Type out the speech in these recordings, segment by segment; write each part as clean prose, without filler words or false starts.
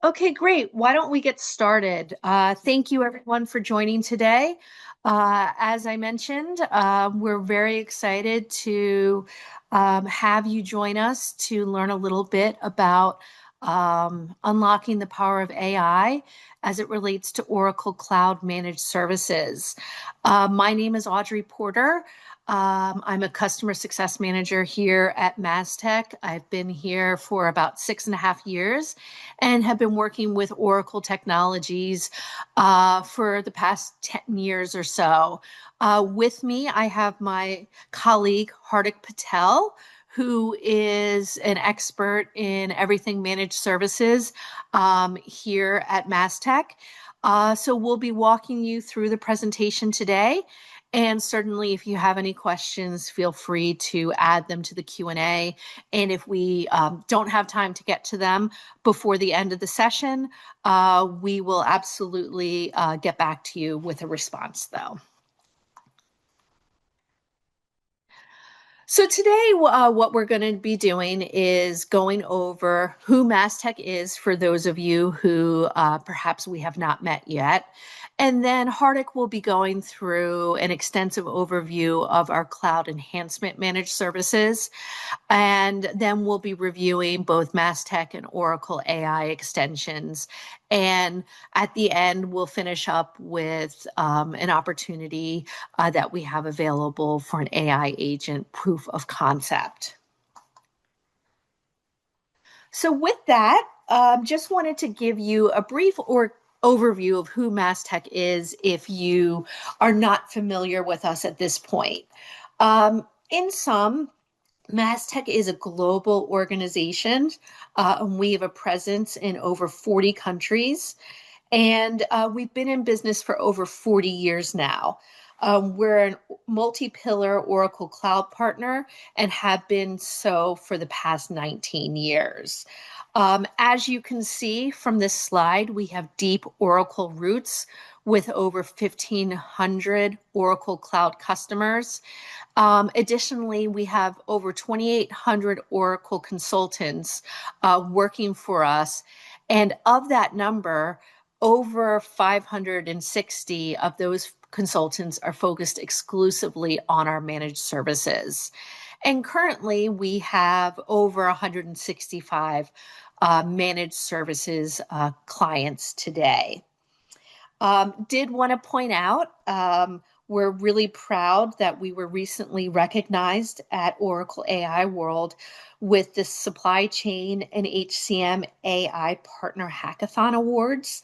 Okay, great. Why don't we get started? Thank you everyone for joining today. As I mentioned, we're very excited to have you join us to learn a little bit about unlocking the power of AI as it relates to Oracle Cloud Managed Services. My name is Audrey Porter. I'm a customer success manager here at Mastek. I've been here for about 6.5 years and have been working with Oracle technologies for the past 10 years or so. With me, I have my colleague, Hardik Patel, who is an expert in everything managed services here at Mastek. So we'll be walking you through the presentation today. And certainly, if you have any questions, feel free to add them to the Q&A. And if we don't have time to get to them before the end of the session, we will absolutely get back to you with a response, though. So today, what we're going to be doing is going over who Mastek is for those of you who perhaps we have not met yet. And then Hardik will be going through an extensive overview of our cloud enhancement managed services. And then we'll be reviewing both Mastek and Oracle AI extensions. And at the end, we'll finish up with an opportunity that we have available for an AI agent proof of concept. So with that, just wanted to give you a brief overview of who Mastek is if you are not familiar with us at this point. In sum, Mastek is a global organization. We have a presence in over 40 countries, and we've been in business for over 40 years now. We're a multi-pillar Oracle Cloud partner and have been so for the past 19 years. As you can see from this slide, we have deep Oracle roots with over 1,500 Oracle Cloud customers. Additionally, we have over 2,800 Oracle consultants working for us. And of that number, over 560 of those consultants are focused exclusively on our managed services. And currently, we have over 165 managed services clients today. Did want to point out, we're really proud that we were recently recognized at Oracle AI World with the Supply Chain and HCM AI Partner Hackathon Awards.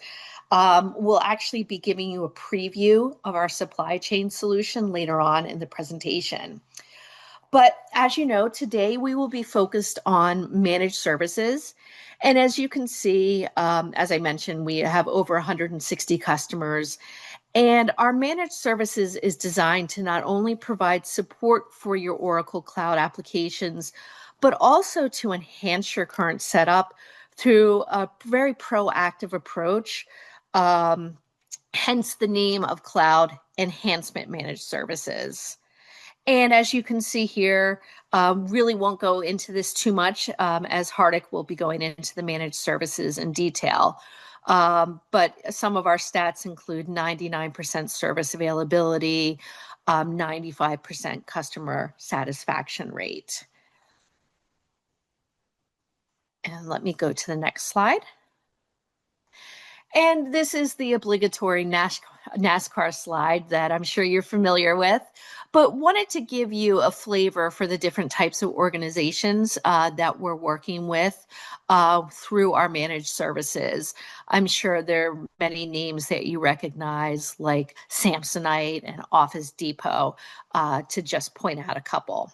We'll actually be giving you a preview of our supply chain solution later on in the presentation. But as you know, today we will be focused on managed services. And as you can see, as I mentioned, we have over 160 customers. And our managed services is designed to not only provide support for your Oracle Cloud applications, but also to enhance your current setup through a very proactive approach, hence the name of Cloud Enhancement Managed Services. And as you can see here, really won't go into this too much as Hardik will be going into the managed services in detail. But some of our stats include 99% service availability, 95% customer satisfaction rate. And let me go to the next slide. And this is the obligatory NASCAR slide that I'm sure you're familiar with, but wanted to give you a flavor for the different types of organizations that we're working with through our managed services. I'm sure there are many names that you recognize like Samsonite and Office Depot, to just point out a couple.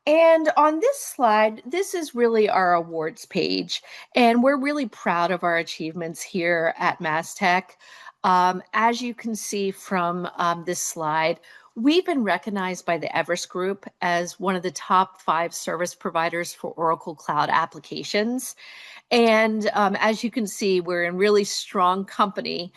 And on this slide, this is really our awards page, and we're really proud of our achievements here at Mastek. As you can see from this slide, we've been recognized by the Everest Group as one of the top 5 service providers for Oracle Cloud applications. And as you can see, we're in really strong company.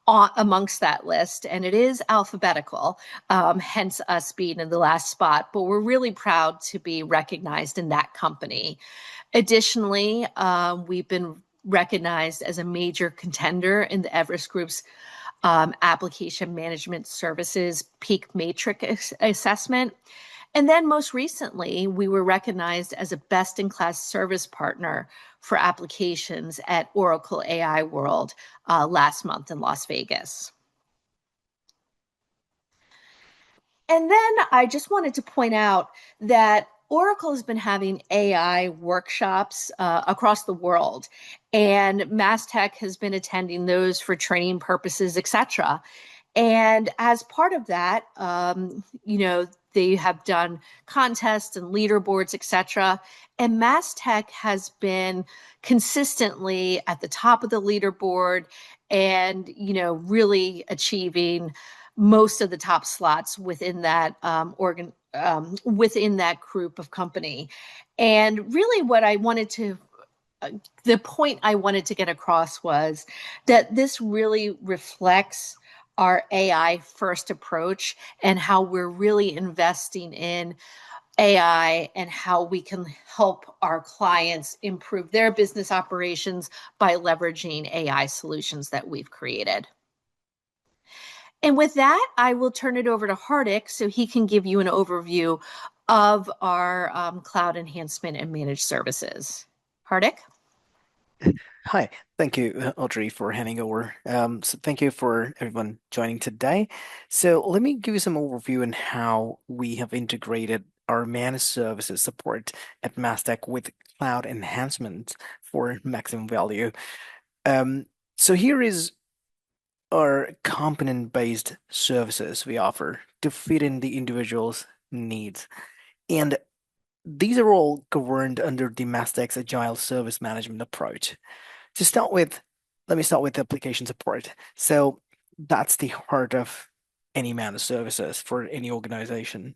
amongst that list, and it is alphabetical, hence us being in the last spot. But we're really proud to be recognized in that company. Additionally, we've been recognized as a major contender in the Everest Group's application management services peak matrix assessment. And then most recently, we were recognized as a best in class service partner for applications at Oracle AI World last month in Las Vegas. And then I just wanted to point out that Oracle has been having AI workshops across the world, and Mastek has been attending those for training purposes, etc. And as part of that, they have done contests and leaderboards, etc. And Mastek has been consistently at the top of the leaderboard and, really achieving most of the top slots within that within that group of company. And really what I wanted to the point I wanted to get across was that this really reflects our AI first approach and how we're really investing in AI and how we can help our clients improve their business operations by leveraging AI solutions that we've created. And with that, I will turn it over to Hardik so he can give you an overview of our cloud enhancement and managed services. Hardik? Hi, thank you, Audrey, for handing over. So thank you for everyone joining today. So let me give you some overview on how we have integrated our managed services support at Mastek with cloud enhancement for maximum value. Um, so here is our component-based services we offer to fit in the individual's needs. And these are all governed under the Mastek's Agile Service Management approach. To start with, let me start with application support. So that's the heart of any managed services for any organization.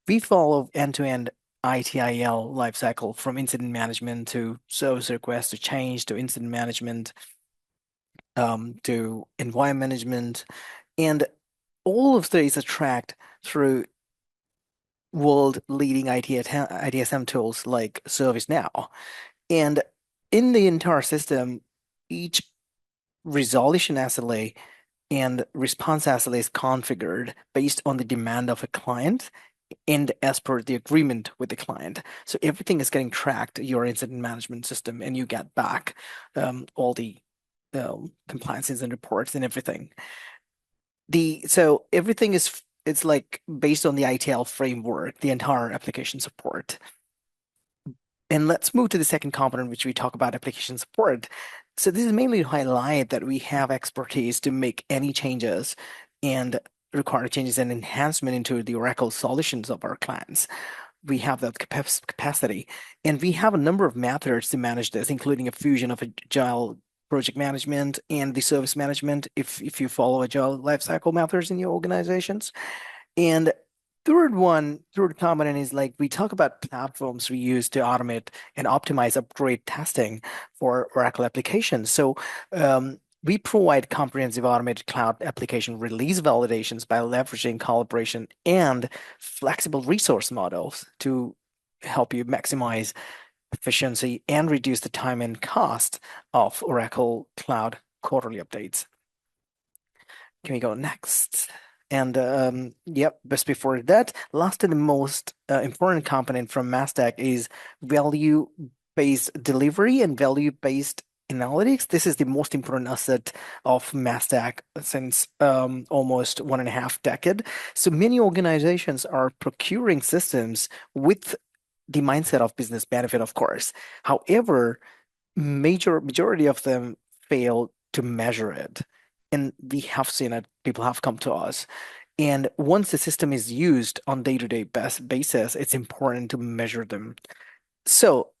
We follow end-to-end ITIL lifecycle from incident management to service request to change to incident management to environment management, and all of these are tracked through world-leading ITSM tools like ServiceNow. And in the entire system, each resolution SLA and response SLA is configured based on the demand of a client and as per the agreement with the client. So everything is getting tracked, your incident management system, and you get back all the compliances and reports and everything. So everything is it's like based on the ITL framework, the entire application support. And let's move to the second component, which we talk about application support. So this is mainly to highlight that we have expertise to make any changes and require changes and enhancement into the Oracle solutions of our clients. We have that capacity, and we have a number of methods to manage this, including a fusion of agile project management and the service management if you follow agile lifecycle methods in your organizations. And third component is like we talk about platforms we use to automate and optimize upgrade testing for Oracle applications. So we provide comprehensive automated cloud application release validations by leveraging collaboration and flexible resource models to help you maximize efficiency and reduce the time and cost of Oracle Cloud quarterly updates. Can we go next? And yep, just before that, last and the most important component from Mastek is value-based delivery and value-based analytics. This is the most important asset of Mastek since almost 1.5 decades. So many organizations are procuring systems with the mindset of business benefit, of course. However, majority of them fail to measure it. And we have seen it, people have come to us. And once the system is used on day-to-day basis, it's important to measure them. So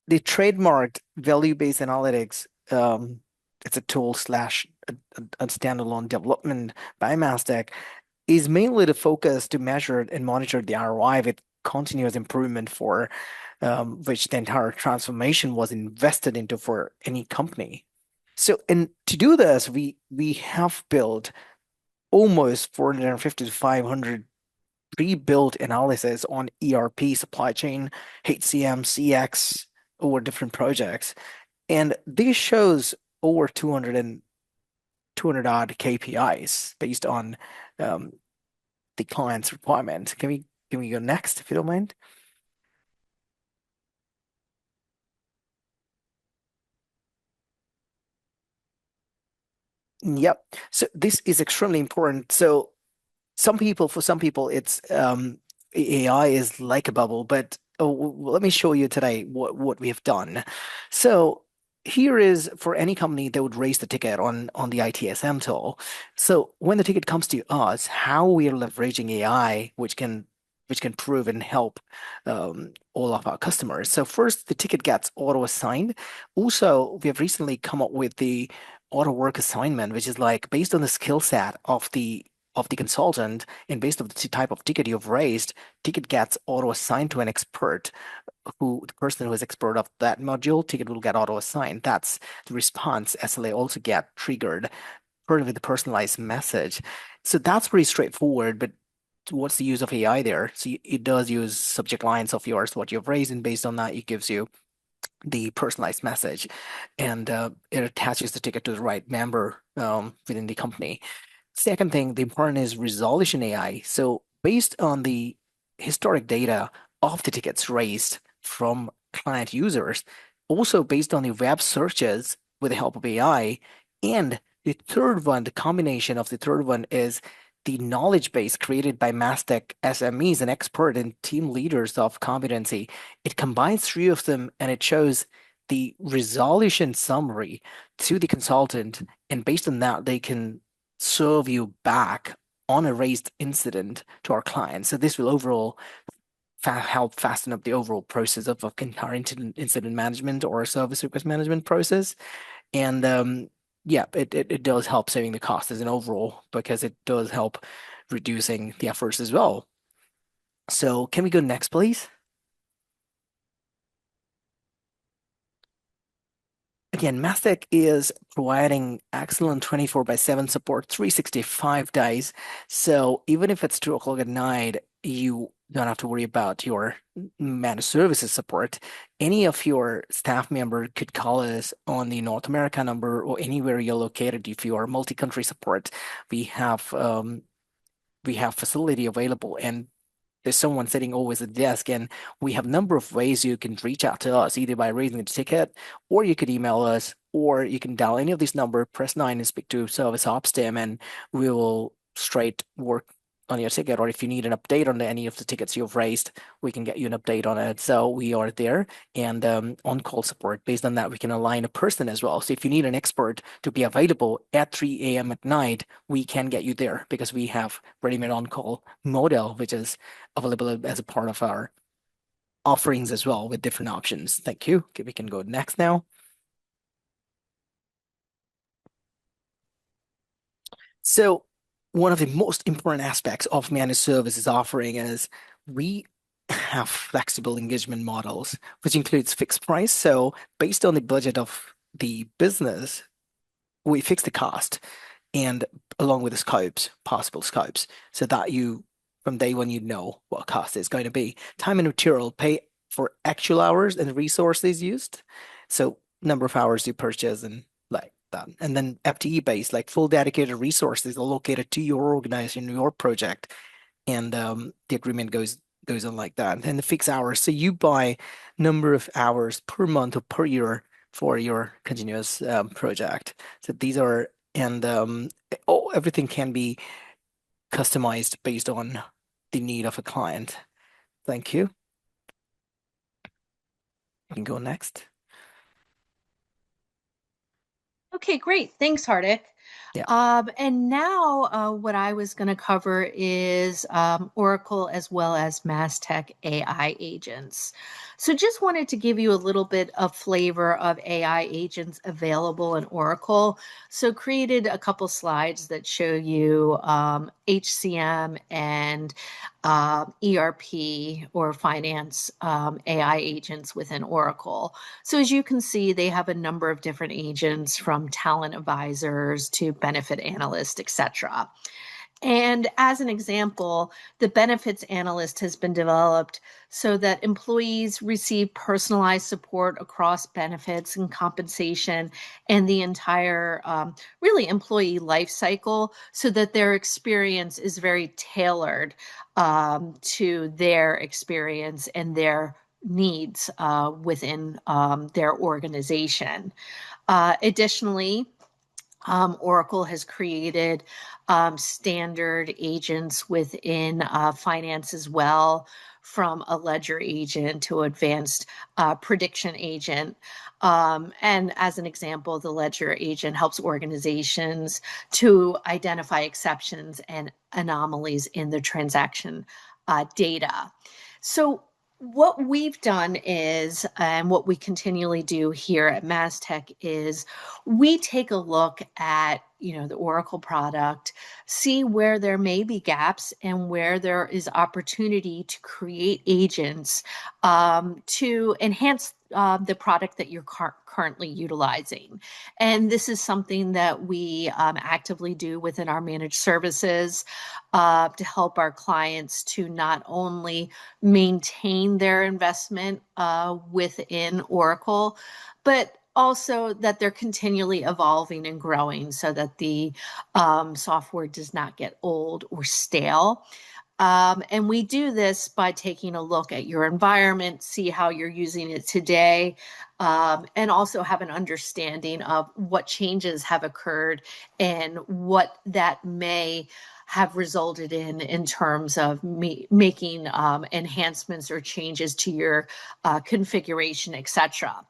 the trademarked value-based analytics, it's a tool slash a standalone development by Mastek, is mainly the focus to measure and monitor the ROI with continuous improvement for which the entire transformation was invested into for any company. So, and to do this, we have built almost 450 to 500 pre-built analysis on ERP, supply chain, HCM, CX, over different projects. And this shows over 200 odd KPIs based on um, the client's requirement. Can we go next if you don't mind? Yep. So this is extremely important. So for some people, it's AI is like a bubble, but let me show you today what we have done. So here is for any company that would raise the ticket on the ITSM tool. So when the ticket comes to us, how we are leveraging AI, which can prove and help all of our customers. So first, the ticket gets auto assigned. Also, we have recently come up with the auto work assignment, which is like based on the skill set of the consultant and based on the type of ticket you've raised, ticket gets auto assigned to an expert who the person who is expert of that module, ticket will get auto assigned. That's the response SLA also get triggered per with the personalized message. So that's pretty straightforward, but what's the use of AI there? So it does use subject lines of yours, what you've raised, and based on that, it gives you the personalized message, and it attaches the ticket to the right member within the company. Second thing, the important is resolution AI. So based on the historic data of the tickets raised from client users, also based on the web searches with the help of AI, and the third one, the combination of the third one is the knowledge base created by Mastek SMEs and expert and team leaders of competency. It combines three of them and it shows the resolution summary to the consultant, and based on that, they can serve you back on a raised incident to our clients. So this will overall help fasten up the overall process of entire incident management or service request management process. And yeah, it does help saving the cost as an overall because it does help reducing the efforts as well. So can we go next, please? Again, Mastek is providing excellent 24 by 7 support, 365 days. So even if it's 2 o'clock at night, you don't have to worry about your managed services support. Any of your staff member could call us on the North America number or anywhere you're located. If you are multi-country support, we have um, we have facility available, and there's someone sitting always at the desk, and we have a number of ways you can reach out to us, either by raising a ticket, or you could email us, or you can dial any of these number, press 9 and speak to service ops team, and we will straight work on your ticket. Or if you need an update on any of the tickets you've raised, we can get you an update on it. So we are there, and on-call support. Based on that, we can align a person as well. So if you need an expert to be available at 3 a.m. at night, we can get you there because we have ready-made on-call model, which is available as a part of our offerings as well with different options. Thank you. Okay, we can go next now. So one of the most important aspects of managed services offering is we have flexible engagement models, which includes fixed price. So based on the budget of the business, we fix the cost and along with the scopes, possible scopes, so that you from day one you know what cost is going to be. Time and material pay for actual hours and resources used. So number of hours you purchase and like that. And then FTE based, like full dedicated resources allocated to your organization, your project, and the agreement goes on like that. And the fixed hours, so you buy number of hours per month or per year for your continuous project. So these are and everything can be customized based on the need of a client. Thank you. You can go next. Okay, great. Thanks, Hardik. Yeah. And now what I was going to cover is Oracle as well as Mastek AI agents. So just wanted to give you a little bit of flavor of AI agents available in Oracle. So created a couple slides that show you HCM and ERP or finance AI agents within Oracle. So as you can see, they have a number of different agents from talent advisors to benefit analysts, etc. And as an example, the benefits analyst has been developed so that employees receive personalized support across benefits and compensation and the entire really employee life cycle so that their experience is very tailored to their experience and their needs within their organization. Additionally, Oracle has created standard agents within finance as well, from a ledger agent to advanced prediction agent. And as an example, the ledger agent helps organizations to identify exceptions and anomalies in the transaction data. So what we've done is, and what we continually do here at Mastek is we take a look at the Oracle product, see where there may be gaps and where there is opportunity to create agents to enhance the product that you're currently utilizing. And this is something that we actively do within our managed services to help our clients to not only maintain their investment within Oracle, but also that they're continually evolving and growing so that the software does not get old or stale. And we do this by taking a look at your environment, see how you're using it today, and also have an understanding of what changes have occurred and what that may have resulted in terms of making enhancements or changes to your configuration, etc.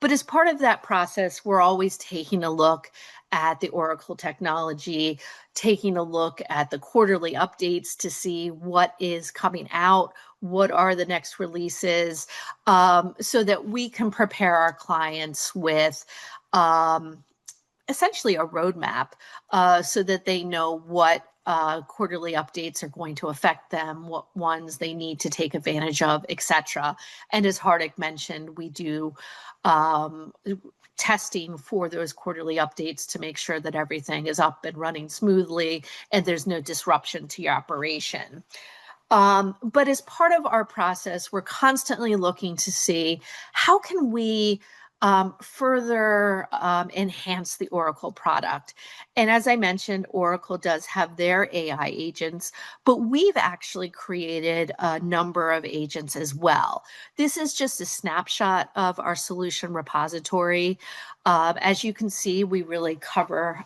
But as part of that process, we're always taking a look at the Oracle technology, taking a look at the quarterly updates to see what is coming out, what are the next releases, so that we can prepare our clients with essentially a roadmap so that they know what quarterly updates are going to affect them, what ones they need to take advantage of, etc. And as Hardik mentioned, we do testing for those quarterly updates to make sure that everything is up and running smoothly and there's no disruption to your operation. But as part of our process, we're constantly looking to see how can we further enhance the Oracle product. And as I mentioned, Oracle does have their AI agents, but we've actually created a number of agents as well. This is just a snapshot of our solution repository. As you can see, we really cover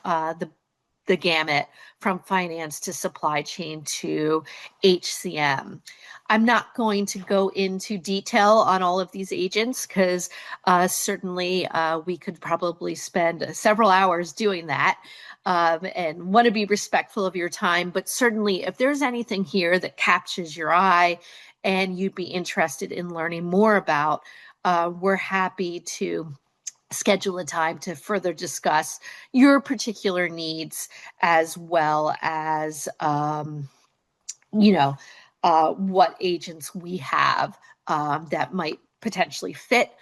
the gamut from finance to supply chain to HCM. I'm not going to go into detail on all of these agents because certainly we could probably spend several hours doing that and want to be respectful of your time. But certainly if there's anything here that captures your eye and you'd be interested in learning more about, we're happy to schedule a time to further discuss your particular needs as well as what agents we have that might potentially fit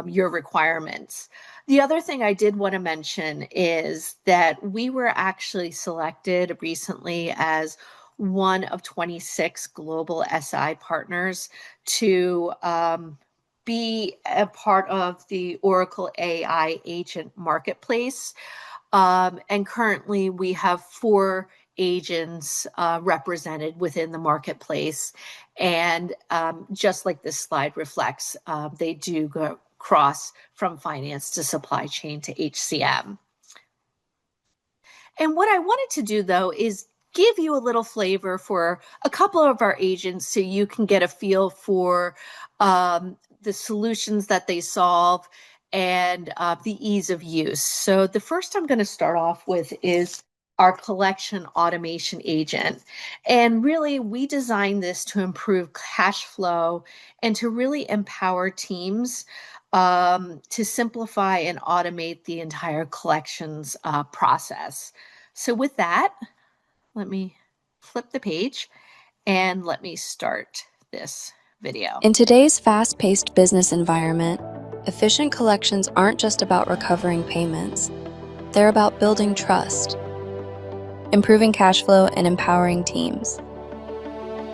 your requirements. The other thing I did want to mention is that we were actually selected recently as one of 26 global SI partners to be a part of the Oracle AI agent marketplace. And currently we have 4 agents represented within the marketplace. And just like this slide reflects, they do go cross from finance to supply chain to HCM. And what I wanted to do though is give you a little flavor for a couple of our agents so you can get a feel for the solutions that they solve and the ease of use. So the first I'm going to start off with is our collection automation agent. And really, we designed this to improve cash flow and to really empower teams to simplify and automate the entire collections process. So with that, let me flip the page and let me start this video. In today's fast-paced business environment, efficient collections aren't just about recovering payments. They're about building trust, improving cash flow, and empowering teams.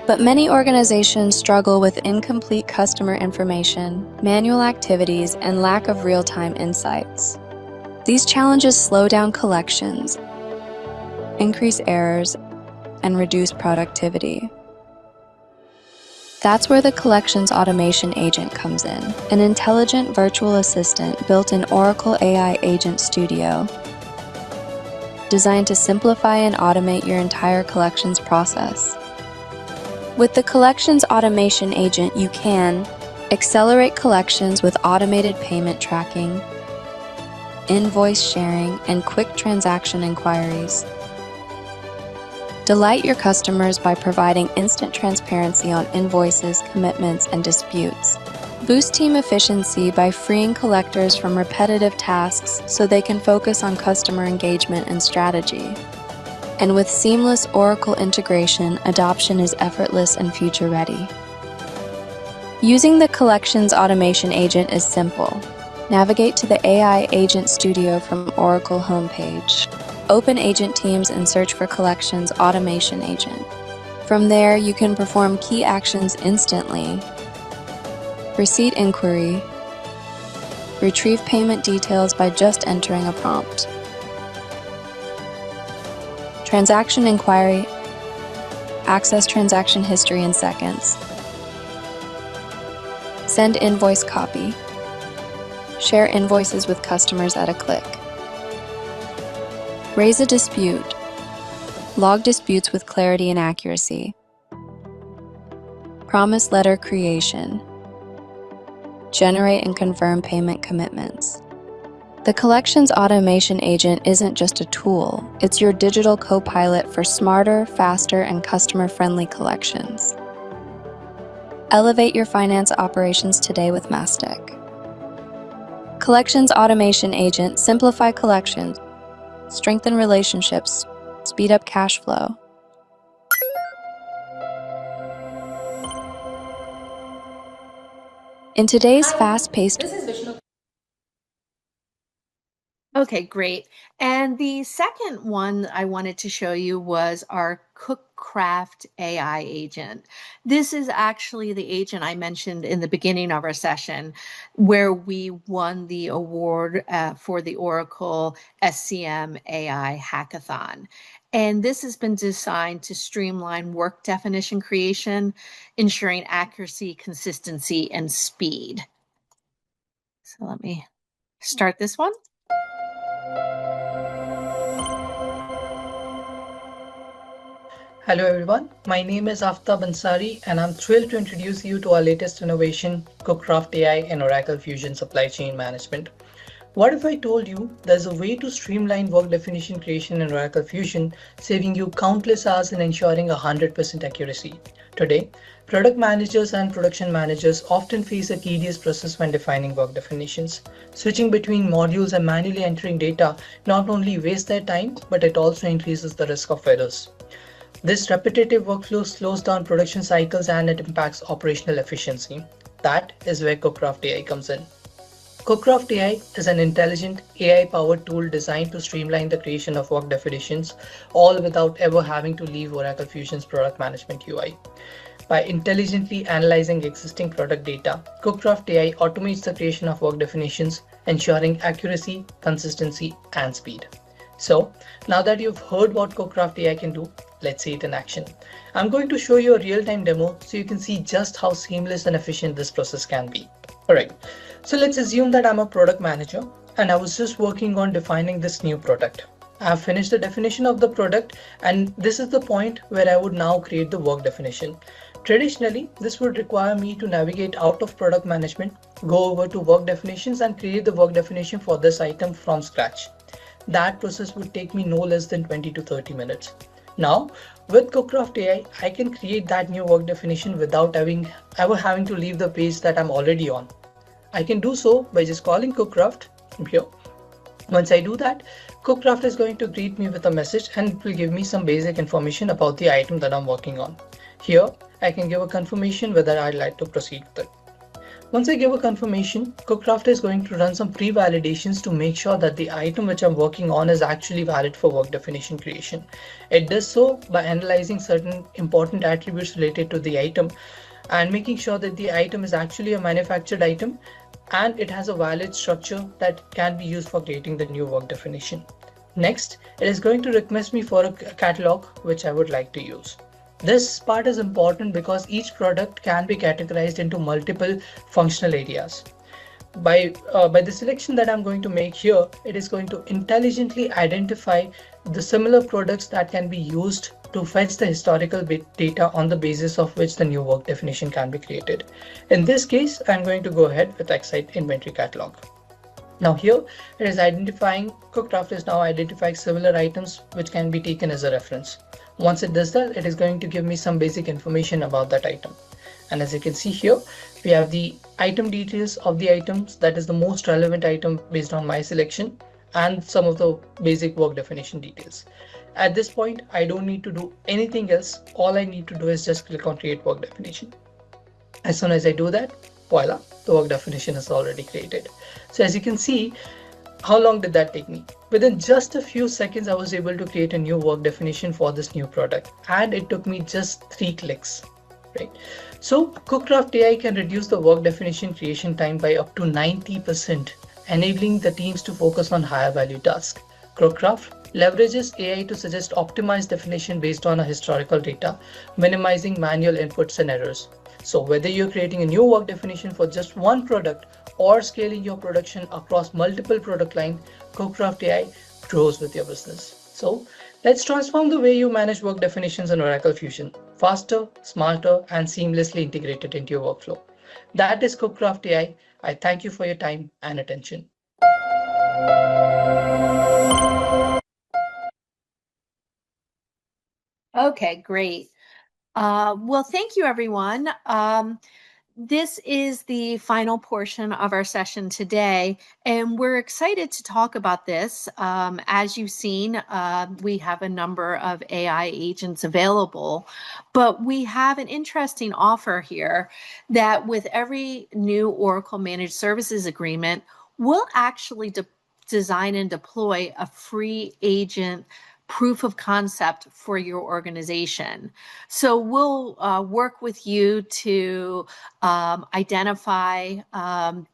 But many organizations struggle with incomplete customer information, manual activities, and lack of real-time insights. These challenges slow down collections, increase errors, and reduce productivity. That's where the Collections Automation Agent comes in, an intelligent virtual assistant built in Oracle AI Agent Studio, designed to simplify and automate your entire collections process. With the Collections Automation Agent, you can accelerate collections with automated payment tracking, invoice sharing, and quick transaction inquiries. Delight your customers by providing instant transparency on invoices, commitments, and disputes. Boost team efficiency by freeing collectors from repetitive tasks so they can focus on customer engagement and strategy. And with seamless Oracle integration, adoption is effortless and future-ready. Using the Collections Automation Agent is simple. Navigate to the AI Agent Studio from Oracle homepage. Open Agent Teams and search for Collections Automation Agent. From there, you can perform key actions instantly. Receipt inquiry. Retrieve payment details by just entering a prompt. Transaction inquiry. Access transaction history in seconds. Send invoice copy. Share invoices with customers at a click. Raise a dispute. Log disputes with clarity and accuracy. Promise letter creation. Generate and confirm payment commitments. The Collections Automation Agent isn't just a tool, it's your digital co-pilot for smarter, faster, and customer-friendly collections. Elevate your finance operations today with Mastek. Collections Automation Agent, simplify collections, strengthen relationships, speed up cash flow. In today's fast-paced... Okay, great. And the second one I wanted to show you was our Cookcraft AI agent. This is actually the agent I mentioned in the beginning of our session, where we won the award for the Oracle SCM AI Hackathon. And this has been designed to streamline work definition creation, ensuring accuracy, consistency, and speed. So let me start this one. Hello everyone, my name is Aftab Ansari and I'm thrilled to introduce you to our latest innovation, Cookcraft AI in Oracle Fusion Supply Chain Management. What if I told you there's a way to streamline work definition creation in Oracle Fusion, saving you countless hours and ensuring 100% accuracy? Today, product managers and production managers often face a tedious process when defining work definitions. Switching between modules and manually entering data not only wastes their time, but it also increases the risk of errors. This repetitive workflow slows down production cycles and it impacts operational efficiency. That is where Cookcraft AI comes in. Cookcraft AI is an intelligent AI-powered tool designed to streamline the creation of work definitions, all without ever having to leave Oracle Fusion's product management UI. By intelligently analyzing existing product data, Cookcraft AI automates the creation of work definitions, ensuring accuracy, consistency, and speed. So, now that you've heard what Cookcraft AI can do, let's see it in action. I'm going to show you a real-time demo so you can see just how seamless and efficient this process can be. Alright, so let's assume that I'm a product manager and I was just working on defining this new product. I've finished the definition of the product and this is the point where I would now create the work definition. Traditionally, this would require me to navigate out of product management, go over to work definitions and create the work definition for this item from scratch. That process would take me no less than 20 to 30 minutes. Now, with CookCraft AI, I can create that new work definition without ever having to leave the page that I'm already on. I can do so by just calling CookCraft from here. Once I do that, CookCraft is going to greet me with a message and it will give me some basic information about the item that I'm working on. Here, I can give a confirmation whether I'd like to proceed with it. Once I give a confirmation, CookCraft is going to run some pre-validations to make sure that the item which I'm working on is actually valid for work definition creation. It does so by analyzing certain important attributes related to the item and making sure that the item is actually a manufactured item and it has a valid structure that can be used for creating the new work definition. Next, it is going to request me for a catalog which I would like to use. This part is important because each product can be categorized into multiple functional areas. By the selection that I'm going to make here, it is going to intelligently identify the similar products that can be used to fetch the historical data on the basis of which the new work definition can be created. In this case, I'm going to go ahead with Excite Inventory Catalog. Now here, it is identifying, CookCraft is now identifying similar items which can be taken as a reference. Once it does that, it is going to give me some basic information about that item. And as you can see here, we have the item details of the items, that is the most relevant item based on my selection, and some of the basic work definition details. At this point, I don't need to do anything else. All I need to do is just click on create work definition. As soon as I do that, voila, the work definition is already created. So as you can see, how long did that take me? Within just a few seconds, I was able to create a new work definition for this new product, and it took me just 3 clicks, right? So CookCraft AI can reduce the work definition creation time by up to 90%, enabling the teams to focus on higher value tasks. CookCraft leverages AI to suggest optimized definition based on a historical data, minimizing manual inputs and errors. So whether you're creating a new work definition for just one product or scaling your production across multiple product lines, CookCraft AI grows with your business. So let's transform the way you manage work definitions in Oracle Fusion, faster, smarter, and seamlessly integrated into your workflow. That is CookCraft AI. I thank you for your time and attention. Okay, great. Well, thank you, everyone. This is the final portion of our session today, and we're excited to talk about this. As you've seen, we have a number of AI agents available, but we have an interesting offer here that with every new Oracle Managed Services agreement, we'll actually design and deploy a free agent proof of concept for your organization. So we'll work with you to identify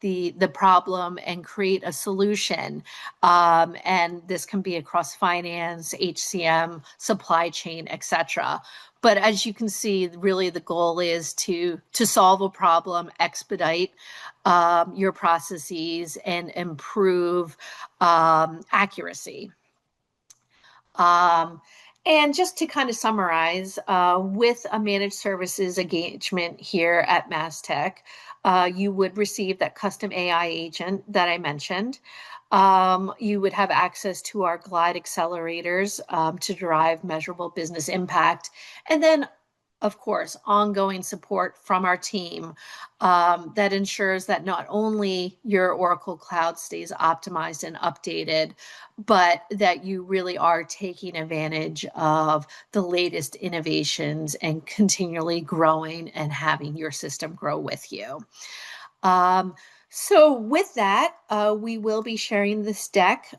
the problem and create a solution. And this can be across finance, HCM, supply chain, etc. But as you can see, really the goal is to solve a problem, expedite your processes, and improve accuracy. And just to kind of summarize, with a managed services engagement here at Mastek, you would receive that custom AI agent that I mentioned. You would have access to our Glide accelerators to drive measurable business impact. And then, of course, ongoing support from our team that ensures that not only your Oracle Cloud stays optimized and updated, but that you really are taking advantage of the latest innovations and continually growing and having your system grow with you. So with that, we will be sharing this deck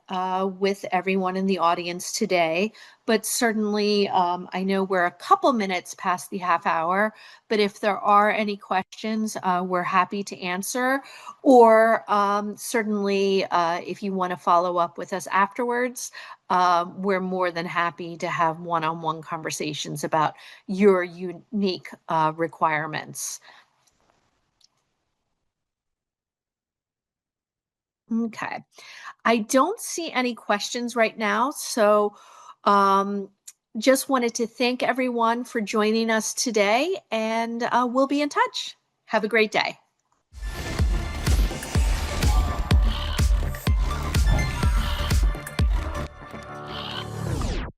with everyone in the audience today, but certainly I know we're a couple minutes past the half hour, but if there are any questions, we're happy to answer, or certainly if you want to follow up with us afterwards, we're more than happy to have one-on-one conversations about your unique requirements. Okay. I don't see any questions right now. So just wanted to thank everyone for joining us today, and we'll be in touch. Have a great day.